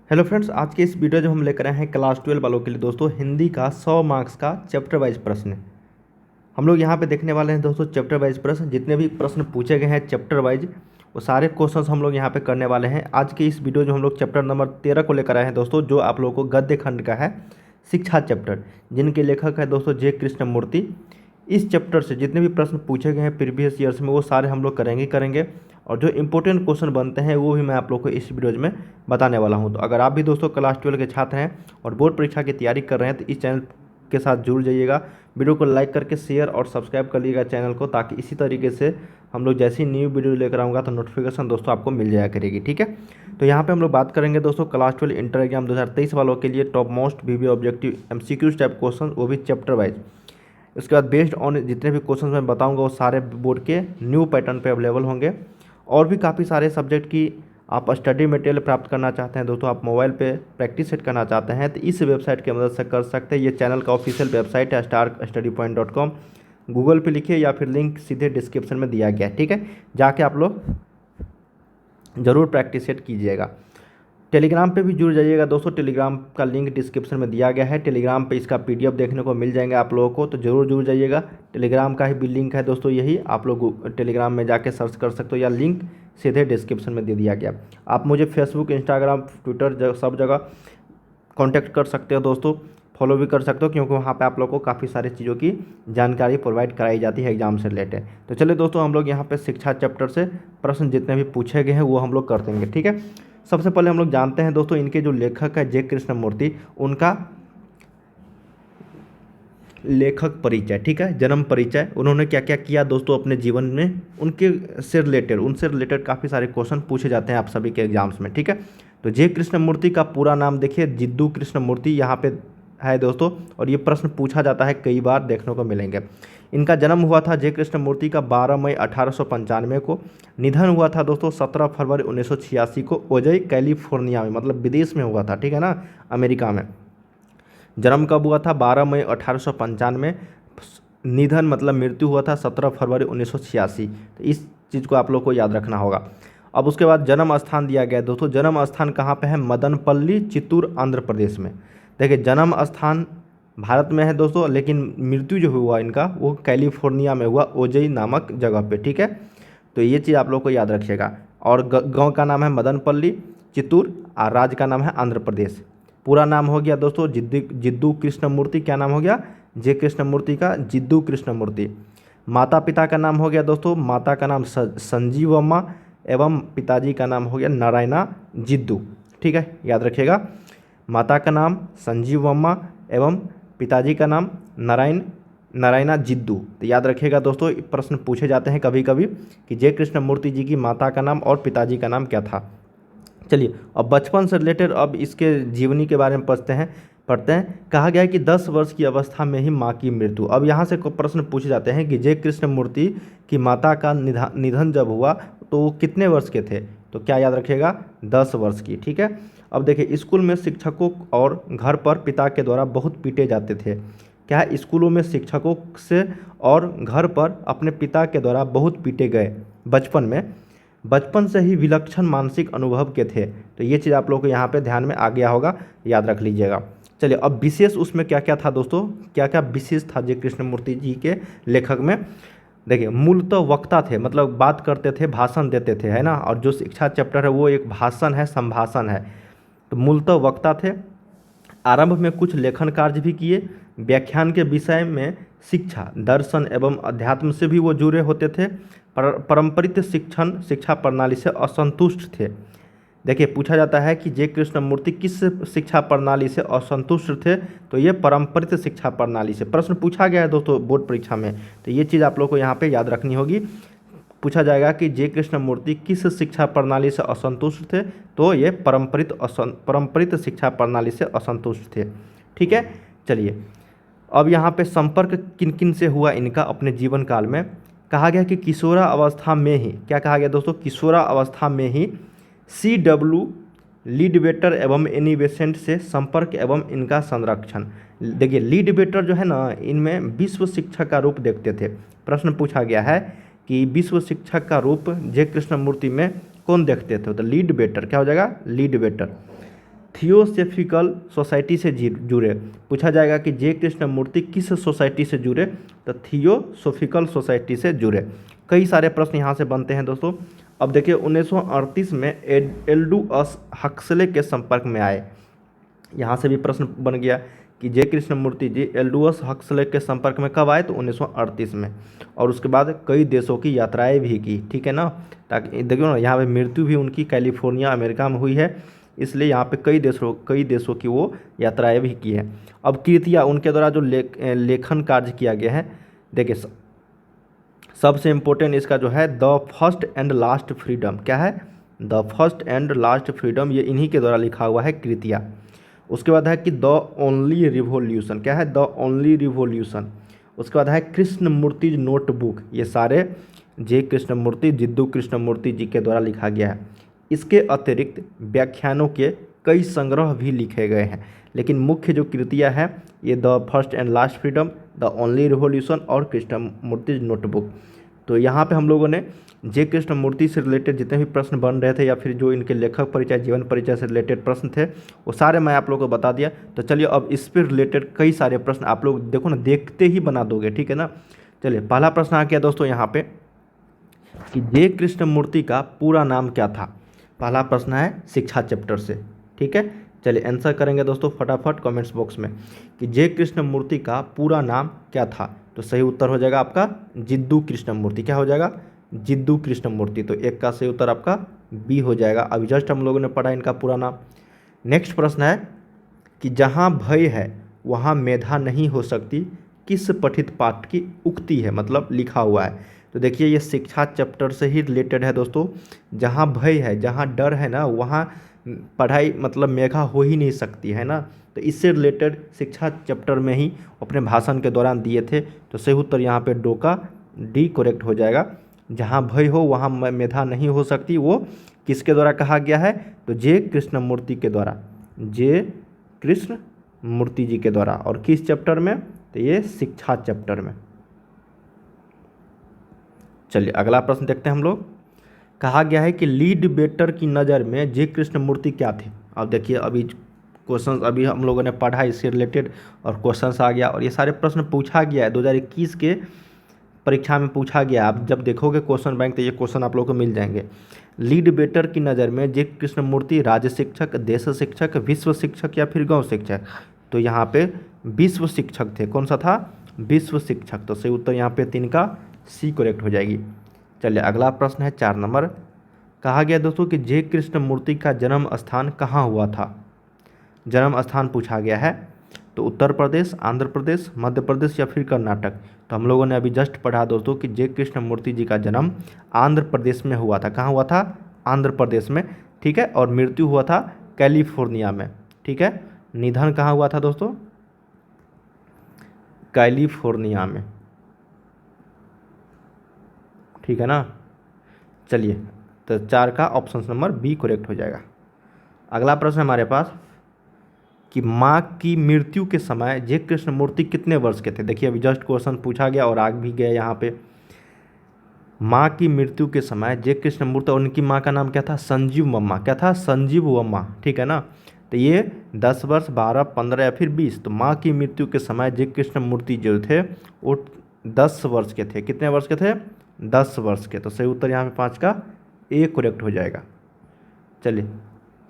Hello friends, आज के इस वीडियो जो हम लेकर आए हैं क्लास 12 वालों के लिए दोस्तों हिंदी का 100 मार्क्स का चैप्टर वाइज प्रश्न। हम लोग यहाँ पे देखने वाले हैं दोस्तों चैप्टर वाइज प्रश्न। जितने भी प्रश्न पूछे गए हैं चैप्टर वाइज वो सारे क्वेश्चंस हम लोग यहाँ पे करने वाले हैं। आज के इस वीडियो जो हम लोग चैप्टर नंबर 13 को लेकर आए हैं दोस्तों, जो आप लोगों को गद्य खंड का है, शिक्षा चैप्टर, जिनके लेखक है दोस्तों जे कृष्णमूर्ति। इस चैप्टर से जितने भी प्रश्न पूछे गए हैं प्रीवियस ईयर्स में वो सारे हम लोग करेंगे और जो इंपॉर्टेंट क्वेश्चन बनते हैं वो भी मैं आप लोग को इस वीडियो में बताने वाला हूं। तो अगर आप भी दोस्तों क्लास 12 के छात्र हैं और बोर्ड परीक्षा की तैयारी कर रहे हैं तो इस चैनल के साथ जुड़ जाइएगा। वीडियो को लाइक करके शेयर और सब्सक्राइब कर लीजिएगा चैनल को, ताकि इसी तरीके से हम लोग जैसी न्यू वीडियो लेकर आऊँगा तो नोटिफिकेशन दोस्तों आपको मिल जाया करेगी। ठीक है, तो यहाँ पे हम लोग बात करेंगे दोस्तों क्लास 12 इंटर एग्जाम 2023 वालों के लिए टॉप मोस्ट वीवी ऑब्जेक्टिव MCQ टाइप क्वेश्चन, वो भी चैप्टर वाइज। उसके बाद बेस्ड ऑन जितने भी क्वेश्चन मैं बताऊंगा वो सारे बोर्ड के न्यू पैटर्न पे अवेलेबल होंगे। और भी काफ़ी सारे सब्जेक्ट की आप स्टडी मटेरियल प्राप्त करना चाहते हैं दोस्तों, आप मोबाइल पे प्रैक्टिस सेट करना चाहते हैं तो इस वेबसाइट की मदद से कर सकते हैं। ये चैनल का ऑफिशियल वेबसाइट है starkstudypoint.com। गूगल पे लिखिए या फिर लिंक सीधे डिस्क्रिप्शन में दिया गया है। ठीक है, जाके आप लोग ज़रूर प्रैक्टिस सेट कीजिएगा। टेलीग्राम पे भी जुड़ जाइएगा दोस्तों, टेलीग्राम का लिंक डिस्क्रिप्शन में दिया गया है। टेलीग्राम पे इसका PDF देखने को मिल जाएंगे आप लोगों को, तो ज़रूर जुड़ जाइएगा। टेलीग्राम का ही भी लिंक है दोस्तों, यही आप लोग टेलीग्राम में जाके सर्च कर सकते हो या लिंक सीधे डिस्क्रिप्शन में दे दिया गया। आप मुझे फेसबुक, इंस्टाग्राम, ट्विटर सब जगह कॉन्टैक्ट कर सकते हो दोस्तों, फॉलो भी कर सकते हो, क्योंकि वहाँ पे आप लोग को काफ़ी सारी चीज़ों की जानकारी प्रोवाइड कराई जाती है एग्जाम से रिलेटेड। तो चलिए दोस्तों, हम लोग यहाँ पे शिक्षा चैप्टर से प्रश्न जितने भी पूछे गए हैं वो हम लोग कर देंगे। ठीक है, सबसे पहले हम लोग जानते हैं दोस्तों इनके जो लेखक है जे कृष्णमूर्ति, उनका लेखक परिचय। ठीक है, जन्म परिचय, उन्होंने क्या क्या किया दोस्तों अपने जीवन में, उनसे रिलेटेड काफ़ी सारे क्वेश्चन पूछे जाते हैं आप सभी के एग्जाम्स में। ठीक है, तो जे कृष्णमूर्ति का पूरा नाम देखिए जिद्दू कृष्णमूर्ति यहाँ पे है दोस्तों, और ये प्रश्न पूछा जाता है, कई बार देखने को मिलेंगे। इनका जन्म हुआ था जे कृष्णमूर्ति का 12 मई 1895 को। निधन हुआ था दोस्तों 17 फरवरी 1986 को ओजई कैलिफोर्निया में, मतलब विदेश में हुआ था। ठीक है ना, अमेरिका में। जन्म कब हुआ था? 12 मई 1895। निधन मतलब मृत्यु हुआ था 17 फरवरी 1986। तो इस चीज़ को आप लोग को याद रखना होगा। अब उसके बाद जन्म स्थान दिया गया है दोस्तों, जन्म स्थान कहाँ पे है? मदनपल्ली, चित्तूर, आंध्र प्रदेश में। देखिए, जन्म स्थान भारत में है दोस्तों, लेकिन मृत्यु जो हुआ इनका वो कैलिफोर्निया में हुआ, ओजई नामक जगह पे। ठीक है, तो ये चीज़ आप लोग को याद रखिएगा। और गांव का नाम है मदनपल्ली, चित्तूर, और राज्य का नाम है आंध्र प्रदेश। पूरा नाम हो गया दोस्तों जिद्दू कृष्णमूर्ति। क्या नाम हो गया? जे कृष्णमूर्ति का जिद्दू कृष्णमूर्ति। माता पिता का नाम हो गया दोस्तों, माता का नाम संजीवम्मा एवं पिताजी का नाम हो गया नारायणा जिद्दू। ठीक है, याद रखिएगा, माता का नाम संजीवम्मा एवं पिताजी का नाम नारायणा जिद्दू। तो याद रखिएगा दोस्तों, प्रश्न पूछे जाते हैं कभी कभी कि जे कृष्णमूर्ति जी की माता का नाम और पिताजी का नाम क्या था। चलिए, अब बचपन से रिलेटेड अब इसके जीवनी के बारे में पढ़ते हैं। कहा गया है कि 10 वर्ष की अवस्था में ही माँ की मृत्यु। अब यहाँ से प्रश्न पूछे जाते हैं कि जे कृष्णमूर्ति की माता का निधन जब हुआ तो वो कितने वर्ष के थे? तो क्या याद रखिएगा? 10 वर्ष की। ठीक है, अब देखिए, स्कूल में शिक्षकों और घर पर पिता के द्वारा बहुत पीटे जाते थे। क्या है? स्कूलों में शिक्षकों से और घर पर अपने पिता के द्वारा बहुत पीटे गए बचपन से ही विलक्षण मानसिक अनुभव के थे। तो ये चीज़ आप लोगों को यहाँ पे ध्यान में आ गया होगा, याद रख लीजिएगा। चलिए, अब विशेष उसमें क्या क्या था दोस्तों, क्या क्या विशेष था जे कृष्णमूर्ति जी के लेखक में? देखिए, मूलतः वक्ता थे, मतलब बात करते थे, भाषण देते थे, है ना। और जो शिक्षा चैप्टर है वो एक भाषण है, संभाषण है। तो मूलतः वक्ता थे। आरंभ में कुछ लेखन कार्य भी किए। व्याख्यान के विषय में शिक्षा, दर्शन एवं अध्यात्म से भी वो जुड़े होते थे। पारंपरिक शिक्षा प्रणाली से असंतुष्ट थे। देखिए, पूछा जाता है कि जे कृष्णमूर्ति किस शिक्षा प्रणाली से असंतुष्ट थे? तो ये पारंपरिक शिक्षा प्रणाली से प्रश्न पूछा गया है दोस्तों बोर्ड परीक्षा में। तो ये चीज़ आप लोग को यहाँ पे याद रखनी होगी। पूछा जाएगा कि जे कृष्णमूर्ति किस शिक्षा प्रणाली से असंतुष्ट थे? तो ये पारंपरिक शिक्षा प्रणाली से असंतुष्ट थे। ठीक है, चलिए, अब यहाँ पे संपर्क किन किन से हुआ इनका अपने जीवन काल में? कहा गया कि किशोरा अवस्था में ही, क्या कहा गया दोस्तों? किशोरा अवस्था में ही CW लीडबेटर एवं एनिबेसेंट से संपर्क एवं इनका संरक्षण। देखिए, लीडबेटर जो है ना, इनमें विश्व शिक्षक का रूप देखते थे। प्रश्न पूछा गया है कि विश्व शिक्षक का रूप जे कृष्णमूर्ति में कौन देखते थे? तो लीडबेटर क्या हो जाएगा? लीडबेटर। थियोसॉफिकल सोसाइटी से जुड़े। पूछा जाएगा कि जे कृष्णमूर्ति किस सोसाइटी से जुड़े, तो थियोसॉफिकल सोसाइटी से जुड़े। कई सारे प्रश्न यहाँ से बनते हैं दोस्तों। अब देखिए 1938 में एल्डूअस हक्सले के संपर्क में आए। यहाँ से भी प्रश्न बन गया कि जे कृष्णमूर्ति जी एल्डूअस हक्सले के संपर्क में कब आए, तो 1938 में। और उसके बाद कई देशों की यात्राएं भी की, ठीक है ना। ताकि देखिए ना, यहाँ पे मृत्यु भी उनकी कैलिफोर्निया अमेरिका में हुई है, इसलिए यहाँ पे कई देशों की वो यात्राएं भी की है। अब कृतियाँ उनके द्वारा जो लेखन कार्य किया गया है, देखिए सबसे इम्पोर्टेंट इसका जो है the first and last freedom, क्या है, the first and last freedom, ये इन्हीं के द्वारा लिखा हुआ है कृतियाँ। उसके बाद है कि द ओनली रिवॉल्यूशन, क्या है, द ओनली रिवॉल्यूशन। उसके बाद है कृष्णमूर्ति नोटबुक, ये सारे जे कृष्णमूर्ति, जिद्दू कृष्णमूर्ति जी के द्वारा लिखा गया है। इसके अतिरिक्त व्याख्यानों के कई संग्रह भी लिखे गए हैं, लेकिन मुख्य जो कृतियाँ हैं ये the first and last freedom, the only revolution और कृष्णमूर्ति नोटबुक। तो यहाँ पे हम लोगों ने जे कृष्णमूर्ति से रिलेटेड जितने भी प्रश्न बन रहे थे या फिर जो इनके लेखक परिचय, जीवन परिचय से रिलेटेड प्रश्न थे, वो सारे मैं आप लोगों को बता दिया। तो चलिए अब इस पर रिलेटेड कई सारे प्रश्न आप लोग देखो ना, देखते ही बना दोगे, ठीक है ना। चलिए पहला प्रश्न आ गया दोस्तों यहाँ पे कि जे कृष्णमूर्ति का पूरा नाम क्या था। पहला प्रश्न है शिक्षा चैप्टर से, ठीक है। चलिए आंसर करेंगे दोस्तों फटाफट कमेंट्स बॉक्स में कि जे कृष्णमूर्ति का पूरा नाम क्या था। तो सही उत्तर हो जाएगा आपका जिद्दू कृष्णमूर्ति। क्या हो जाएगा, जिद्दू कृष्णमूर्ति। तो एक का सही उत्तर आपका बी हो जाएगा। अभी जस्ट हम लोगों ने पढ़ा इनका पूरा नाम। नेक्स्ट प्रश्न है कि जहाँ भय है वहाँ मेधा नहीं हो सकती, किस पठित पाठ की उक्ति है, मतलब लिखा हुआ है। तो देखिए ये शिक्षा चैप्टर से ही रिलेटेड है दोस्तों। जहाँ भय है, जहाँ डर है ना, वहाँ पढ़ाई मतलब मेघा हो ही नहीं सकती है ना। तो इससे रिलेटेड शिक्षा चैप्टर में ही अपने भाषण के दौरान दिए थे। तो सही उत्तर यहाँ पे डो का डी करेक्ट हो जाएगा। जहाँ भय हो वहाँ मेधा नहीं हो सकती, वो किसके द्वारा कहा गया है, तो जे कृष्णमूर्ति के द्वारा, जे कृष्णमूर्ति जी के द्वारा। और किस चैप्टर में, तो ये शिक्षा चैप्टर में। चलिए अगला प्रश्न देखते हैं हम लोग। कहा गया है कि लीड बेटर की नज़र में जे कृष्णमूर्ति क्या थे। अब देखिए अभी क्वेश्चन अभी हम लोगों ने पढ़ा इससे रिलेटेड और क्वेश्चंस आ गया और ये सारे प्रश्न पूछा गया है 2021 के परीक्षा में पूछा गया। आप जब देखोगे क्वेश्चन बैंक तो ये क्वेश्चन आप लोगों को मिल जाएंगे। लीड बेटर की नज़र में जे कृष्णमूर्ति राज्य शिक्षक, देश शिक्षक, विश्व शिक्षक या फिर गाँव शिक्षक। तो यहाँ पे विश्व शिक्षक थे। कौन सा था, विश्व शिक्षक। तो सही उत्तर यहाँ पे 3 का सी करेक्ट हो जाएगी। चलिए अगला प्रश्न है 4 नंबर। कहा गया दोस्तों कि जे कृष्णमूर्ति का जन्म स्थान कहाँ हुआ था। जन्म स्थान पूछा गया है, तो उत्तर प्रदेश, आंध्र प्रदेश, मध्य प्रदेश या फिर कर्नाटक। तो हम लोगों ने अभी जस्ट पढ़ा दोस्तों कि जे कृष्णमूर्ति जी का जन्म आंध्र प्रदेश में हुआ था। कहाँ हुआ था, आंध्र प्रदेश में, ठीक है। और मृत्यु हुआ था कैलिफोर्निया में, ठीक है। निधन कहाँ हुआ था दोस्तों, कैलिफोर्निया में, ठीक है ना। चलिए तो 4 का ऑप्शन नंबर बी करेक्ट हो जाएगा। अगला प्रश्न हमारे पास कि माँ की मृत्यु के समय जे कृष्णमूर्ति कितने वर्ष के थे। देखिए अभी जस्ट क्वेश्चन पूछा गया और आग भी गया यहाँ पे। माँ की मृत्यु के समय जे कृष्णमूर्ति और उनकी माँ का नाम क्या था, संजीव मम्मा। क्या था, संजीव मम्मा, ठीक है ना। तो ये 10 वर्ष, 12, 15 या फिर 20। तो माँ की मृत्यु के समय जे कृष्णमूर्ति जो थे वो 10 वर्ष के थे। कितने वर्ष के थे, 10 वर्ष के। तो सही उत्तर यहाँ पे 5 का ए करेक्ट हो जाएगा। चलिए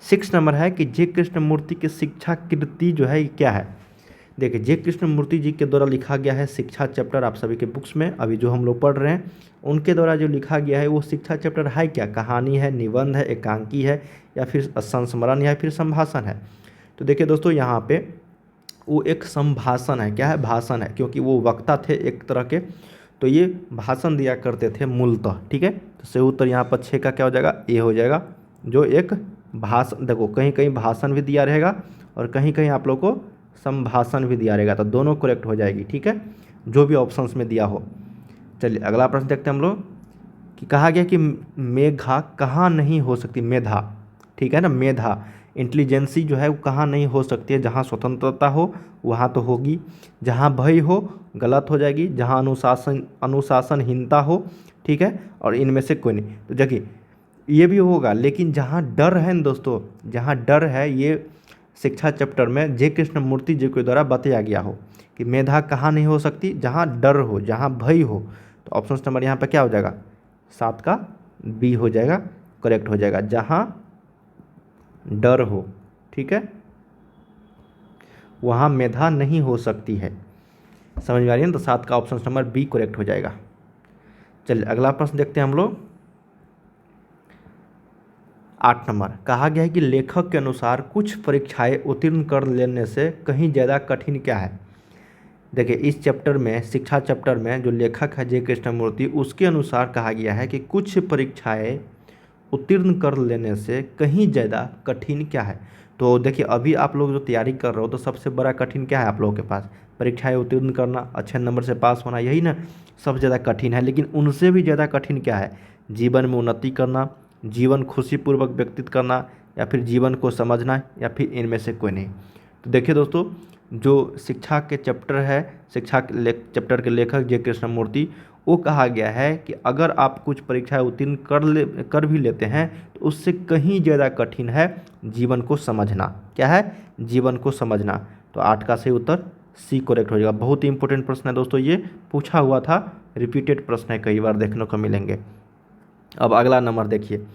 6 नंबर है कि जे कृष्णमूर्ति की शिक्षा कृति जो है क्या है। देखिए जे कृष्णमूर्ति जी के द्वारा लिखा गया है शिक्षा चैप्टर, आप सभी के बुक्स में अभी जो हम लोग पढ़ रहे हैं उनके द्वारा जो लिखा गया है वो शिक्षा चैप्टर है क्या, कहानी है, निबंध है, एकांकी है या फिर संस्मरण या फिर संभाषण है। तो देखिए दोस्तों यहाँ पे वो एक संभाषण है। क्या है, भाषण है, क्योंकि वो वक्ता थे एक तरह के, तो ये भाषण दिया करते थे मूलतः, ठीक है। तो सही उत्तर यहाँ पर 6 का क्या हो जाएगा, ए हो जाएगा। जो एक भाषण, देखो कहीं कहीं भाषण भी दिया रहेगा और कहीं कहीं आप लोग को संभाषण भी दिया रहेगा, तो दोनों करेक्ट हो जाएगी, ठीक है, जो भी ऑप्शंस में दिया हो। चलिए अगला प्रश्न देखते हैं हम लोग कि कहा गया कि मेघा कहाँ नहीं हो सकती, मेधा, ठीक है ना। मेधा इंटेलिजेंसी जो है वो कहाँ नहीं हो सकती है, जहाँ स्वतंत्रता हो वहाँ तो होगी, जहाँ भय हो गलत हो जाएगी, जहाँ अनुशासनहीनता हो, ठीक है, और इनमें से कोई नहीं। तो देखिए ये भी होगा, लेकिन जहाँ डर है ना दोस्तों, जहाँ डर है ये शिक्षा चैप्टर में जे कृष्णमूर्ति जी के द्वारा बताया गया हो कि मेधा कहाँ नहीं हो सकती, जहाँ डर हो, जहाँ भय हो। तो ऑप्शन नंबर यहाँ पे क्या हो जाएगा, 7 का बी हो जाएगा, करेक्ट हो जाएगा, जहाँ डर हो, ठीक है, वहाँ मेधा नहीं हो सकती है। समझ में आ रही है ना, तो 7 का ऑप्शन नंबर बी करेक्ट हो जाएगा। चलिए अगला प्रश्न देखते हैं हम लोग। 8 नंबर, कहा गया है कि लेखक के अनुसार कुछ परीक्षाएं उत्तीर्ण कर लेने से कहीं ज़्यादा कठिन क्या है। देखिए इस चैप्टर में, शिक्षा चैप्टर में जो लेखक है जे कृष्णमूर्ति, उसके अनुसार कहा गया है कि कुछ परीक्षाएं उत्तीर्ण कर लेने से कहीं ज़्यादा कठिन क्या है। तो देखिए अभी आप लोग जो तैयारी कर रहे हो तो सबसे बड़ा कठिन क्या है आप लोगों के पास, परीक्षाएं उत्तीर्ण करना, अच्छे नंबर से पास होना, यही ना सबसे ज़्यादा कठिन है। लेकिन उनसे भी ज़्यादा कठिन क्या है, जीवन में उन्नति करना, जीवन खुशीपूर्वक व्यतीत करना, या फिर जीवन को समझना, या फिर इनमें से कोई नहीं। तो देखिए दोस्तों, जो शिक्षा के चैप्टर है, शिक्षा के चैप्टर के लेखक जे कृष्णमूर्ति, वो कहा गया है कि अगर आप कुछ परीक्षाएं उत्तीर्ण कर भी लेते हैं तो उससे कहीं ज़्यादा कठिन है जीवन को समझना। क्या है, जीवन को समझना। तो 8 का सही उत्तर सी करेक्ट हो जाएगा। बहुत ही इंपॉर्टेंट प्रश्न है दोस्तों, ये पूछा हुआ था, रिपीटेड प्रश्न है, कई बार देखने को मिलेंगे। अब अगला नंबर देखिए,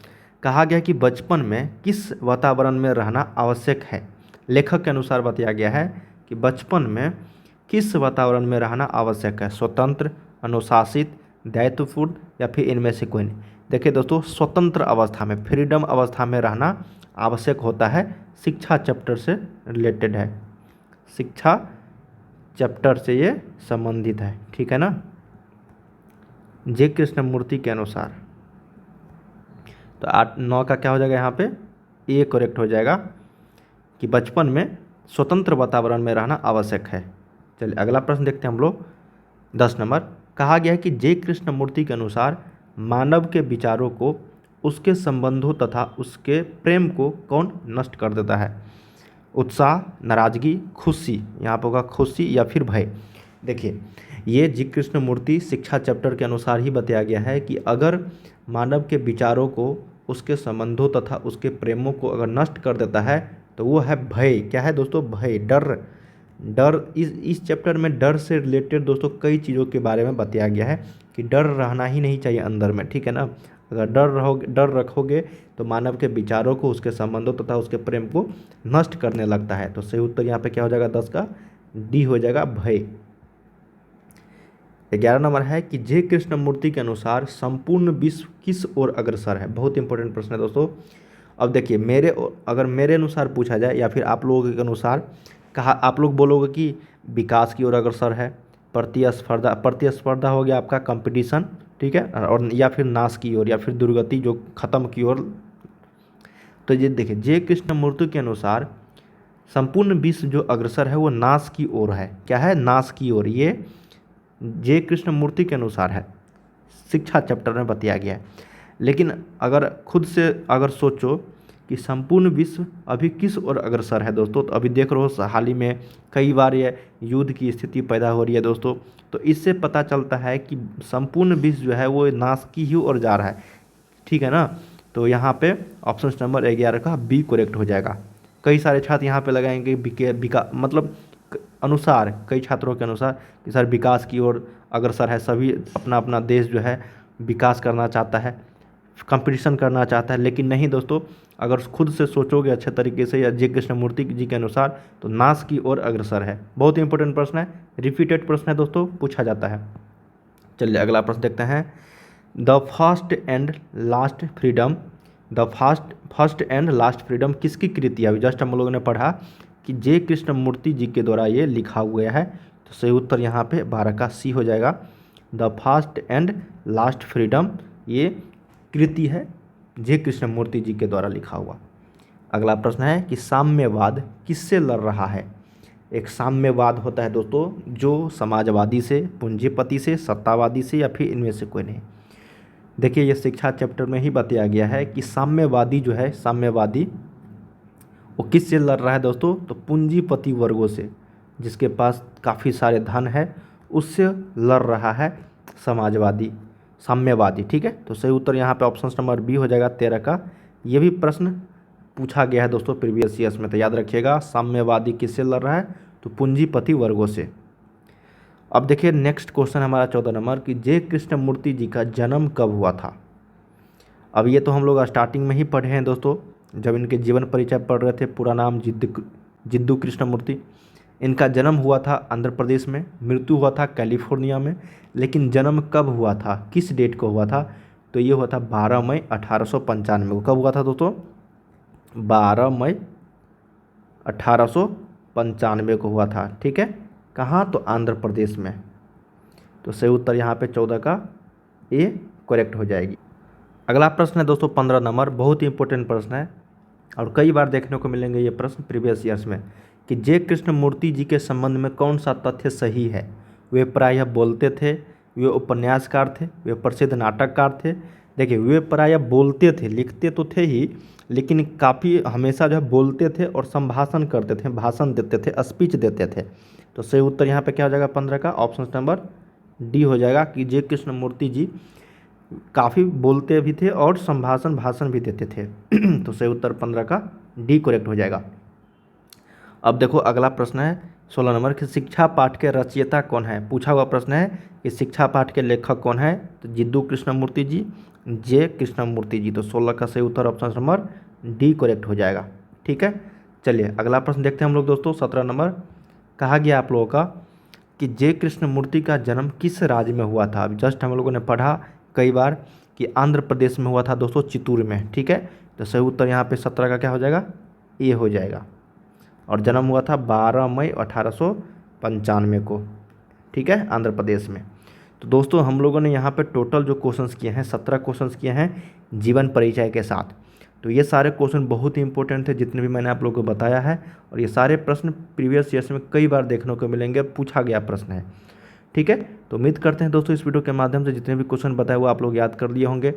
कहा गया कि बचपन में किस वातावरण में रहना आवश्यक है। लेखक के अनुसार बताया गया है कि बचपन में किस वातावरण में रहना आवश्यक है, स्वतंत्र, अनुशासित, दायित्वपूर्ण, या फिर इनमें से कोई नहीं। देखिए दोस्तों, स्वतंत्र अवस्था में, फ्रीडम अवस्था में रहना आवश्यक होता है, शिक्षा चैप्टर से रिलेटेड है, शिक्षा चैप्टर से ये संबंधित है, ठीक है ना, जे कृष्णमूर्ति के अनुसार। तो 8-9 का क्या हो जाएगा यहाँ पे, ए करेक्ट हो जाएगा कि बचपन में स्वतंत्र वातावरण में रहना आवश्यक है। चलिए अगला प्रश्न देखते हैं हम लोग। 10 नंबर, कहा गया है कि जे कृष्णमूर्ति के अनुसार मानव के विचारों को, उसके संबंधों तथा उसके प्रेम को कौन नष्ट कर देता है। उत्साह, नाराजगी, खुशी, यहाँ पर होगा खुशी या फिर भय। देखिए ये जी कृष्णमूर्ति शिक्षा चैप्टर के अनुसार ही बताया गया है कि अगर मानव के विचारों को, उसके संबंधों तथा उसके प्रेमों को अगर नष्ट कर देता है तो वो है भय। क्या है दोस्तों, भय, डर। डर, इस चैप्टर में डर से रिलेटेड दोस्तों कई चीज़ों के बारे में बताया गया है कि डर रहना ही नहीं चाहिए अंदर में, ठीक है ना। अगर डर रखोगे तो मानव के विचारों को, उसके संबंधों तथा उसके प्रेम को नष्ट करने लगता है। तो सही उत्तर यहाँ पे क्या हो जाएगा, 10 का डी हो जाएगा, भय। 11 नंबर है कि जे कृष्णमूर्ति के अनुसार संपूर्ण विश्व किस ओर अग्रसर है। बहुत इंपॉर्टेंट प्रश्न है दोस्तों। अब देखिए अगर मेरे अनुसार पूछा जाए या फिर आप लोगों के अनुसार, कहा आप लोग बोलोगे कि विकास की ओर अग्रसर है, प्रतिस्पर्धा हो गया आपका कंपटीशन, ठीक है, और या फिर नाश की ओर, या फिर दुर्गति जो खत्म की ओर। तो ये देखिए जे कृष्णमूर्ति के अनुसार संपूर्ण विश्व जो अग्रसर है वो नाश की ओर है। क्या है, नाश की ओर। ये जे कृष्णमूर्ति के अनुसार है, शिक्षा चैप्टर में बताया गया है। लेकिन अगर खुद से अगर सोचो कि संपूर्ण विश्व अभी किस ओर अग्रसर है दोस्तों, तो अभी देख रहे हो हाल ही में कई बार ये युद्ध की स्थिति पैदा हो रही है दोस्तों। तो इससे पता चलता है कि संपूर्ण विश्व जो है वो नाश की ही ओर जा रहा है, ठीक है ना। तो यहाँ पे ऑप्शन नंबर 11 का बी करेक्ट हो जाएगा। कई सारे छात्र यहाँ पे लगाएंगे मतलब अनुसार, कई छात्रों के अनुसार कि सर विकास की ओर अग्रसर है, सभी अपना अपना देश जो है विकास करना चाहता है, कंपटीशन करना चाहता है। लेकिन नहीं दोस्तों, अगर खुद से सोचोगे अच्छे तरीके से या जे कृष्णमूर्ति जी के अनुसार, तो नाश की ओर अग्रसर है। बहुत ही इंपॉर्टेंट प्रश्न है, रिपीटेड प्रश्न है दोस्तों, पूछा जाता है। चलिए अगला प्रश्न देखते हैं। The first and last freedom, first and last freedom किसकी कृति है। अभी जस्ट हम लोगों ने पढ़ा कि जे कृष्णमूर्ति जी के द्वारा ये लिखा हुआ है। तो सही उत्तर यहाँ पे 12 का सी हो जाएगा। The first and last freedom ये कृति है जे कृष्णमूर्ति जी के द्वारा लिखा हुआ। अगला प्रश्न है कि साम्यवाद किससे लड़ रहा है। एक साम्यवाद होता है दोस्तों जो समाजवादी से, पूंजीपति से, सत्तावादी से, या फिर इनमें से कोई नहीं। देखिए ये शिक्षा चैप्टर में ही बताया गया है कि साम्यवादी जो है, साम्यवादी वो किससे लड़ रहा है दोस्तों, तो पूंजीपति वर्गों से, जिसके पास काफ़ी सारे धन है, उससे लड़ रहा है समाजवादी, साम्यवादी, ठीक है। तो सही उत्तर यहाँ पे ऑप्शन नंबर बी हो जाएगा 13 का। ये भी प्रश्न पूछा गया है दोस्तों प्रीवियस ईयर्स में। तो याद रखिएगा, साम्यवादी किससे लड़ रहा है, तो पूंजीपति वर्गों से। अब देखिए नेक्स्ट क्वेश्चन हमारा 14 नंबर कि जे कृष्णमूर्ति जी का जन्म कब हुआ था। अब ये तो हम लोग स्टार्टिंग में ही पढ़े हैं दोस्तों, जब इनके जीवन परिचय पढ़ रहे थे। पूरा नाम जिद्दू कृष्णमूर्ति। इनका जन्म हुआ था आंध्र प्रदेश में, मृत्यु हुआ था कैलिफोर्निया में। लेकिन जन्म कब हुआ था, किस डेट को हुआ था, तो ये हुआ था 12 मई 1895 को। कब हुआ था दोस्तों, 12 मई 1895 को हुआ था। ठीक है, कहाँ, तो आंध्र प्रदेश में। तो सही उत्तर यहाँ पे 14 का ए करेक्ट हो जाएगी। अगला प्रश्न है दोस्तों 15 नंबर, बहुत ही इंपॉर्टेंट प्रश्न है और कई बार देखने को मिलेंगे ये प्रश्न प्रीवियस ईयर्स में, कि जे कृष्णमूर्ति जी के संबंध में कौन सा तथ्य सही है। वे प्रायः बोलते थे, वे उपन्यासकार थे, वे प्रसिद्ध नाटककार थे। देखिए वे प्रायः बोलते थे, लिखते तो थे ही, लेकिन काफ़ी हमेशा जो है बोलते थे और संभाषण करते थे, भाषण देते थे, स्पीच देते थे। तो सही उत्तर यहाँ पे क्या हो जाएगा 15 का, ऑप्शन नंबर डी हो जाएगा कि जे कृष्णमूर्ति जी काफ़ी बोलते भी थे और भाषण भी देते थे। तो सही उत्तर 15 का डी करेक्ट हो जाएगा। अब देखो अगला प्रश्न है 16 नंबर कि शिक्षा पाठ के रचयिता कौन है। पूछा हुआ प्रश्न है कि शिक्षा पाठ के लेखक कौन है, तो जिद्दू कृष्णमूर्ति जी, जे कृष्णमूर्ति जी। तो 16 का सही उत्तर ऑप्शन नंबर डी करेक्ट हो जाएगा। ठीक है, चलिए अगला प्रश्न देखते हैं हम लोग दोस्तों। 17 नंबर कहा गया आप लोगों का कि जे कृष्णमूर्ति का जन्म किस राज्य में हुआ था। जस्ट हम लोगों ने पढ़ा कई बार कि आंध्र प्रदेश में हुआ था दोस्तों, चित्तूर में। ठीक है, तो सही उत्तर यहाँ पे 17 का क्या हो जाएगा, ए हो जाएगा। और जन्म हुआ था 12 मई 1895 को। ठीक है, आंध्र प्रदेश में। तो दोस्तों हम लोगों ने यहाँ पे टोटल जो क्वेश्चंस किए हैं 17 क्वेश्चंस किए हैं जीवन परिचय के साथ। तो ये सारे क्वेश्चन बहुत ही इंपॉर्टेंट थे जितने भी मैंने आप लोगों को बताया है, और ये सारे प्रश्न प्रीवियस ईयर्स में कई बार देखने को मिलेंगे, पूछा गया प्रश्न है। ठीक है, तो उम्मीद करते हैं दोस्तों इस वीडियो के माध्यम से जितने भी क्वेश्चन बताए वो आप लोग याद कर लिए होंगे।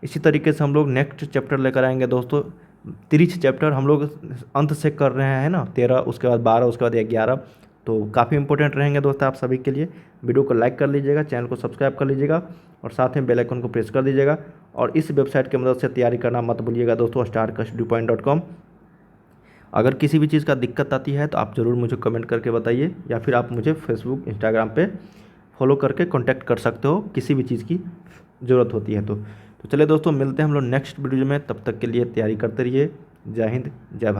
इसी तरीके से हम लोग नेक्स्ट चैप्टर लेकर आएंगे दोस्तों। 30 चैप्टर हम लोग अंत से कर रहे हैं ना, 13, उसके बाद 12, उसके बाद 11। तो काफ़ी इंपॉर्टेंट रहेंगे दोस्तों आप सभी के लिए। वीडियो को लाइक कर लीजिएगा, चैनल को सब्सक्राइब कर लीजिएगा और साथ में बेल आइकन को प्रेस कर दीजिएगा। और इस वेबसाइट की मदद से तैयारी करना मत भूलिएगा दोस्तों, starkstudypoint.com। अगर किसी भी चीज़ का दिक्कत आती है तो आप ज़रूर मुझे कमेंट करके बताइए, या फिर आप मुझे फेसबुक इंस्टाग्राम पे फॉलो करके कांटेक्ट कर सकते हो किसी भी चीज़ की ज़रूरत होती है तो चलिए दोस्तों मिलते हैं हम लोग नेक्स्ट वीडियो में। तब तक के लिए तैयारी करते रहिए। जय हिंद, जय भारत।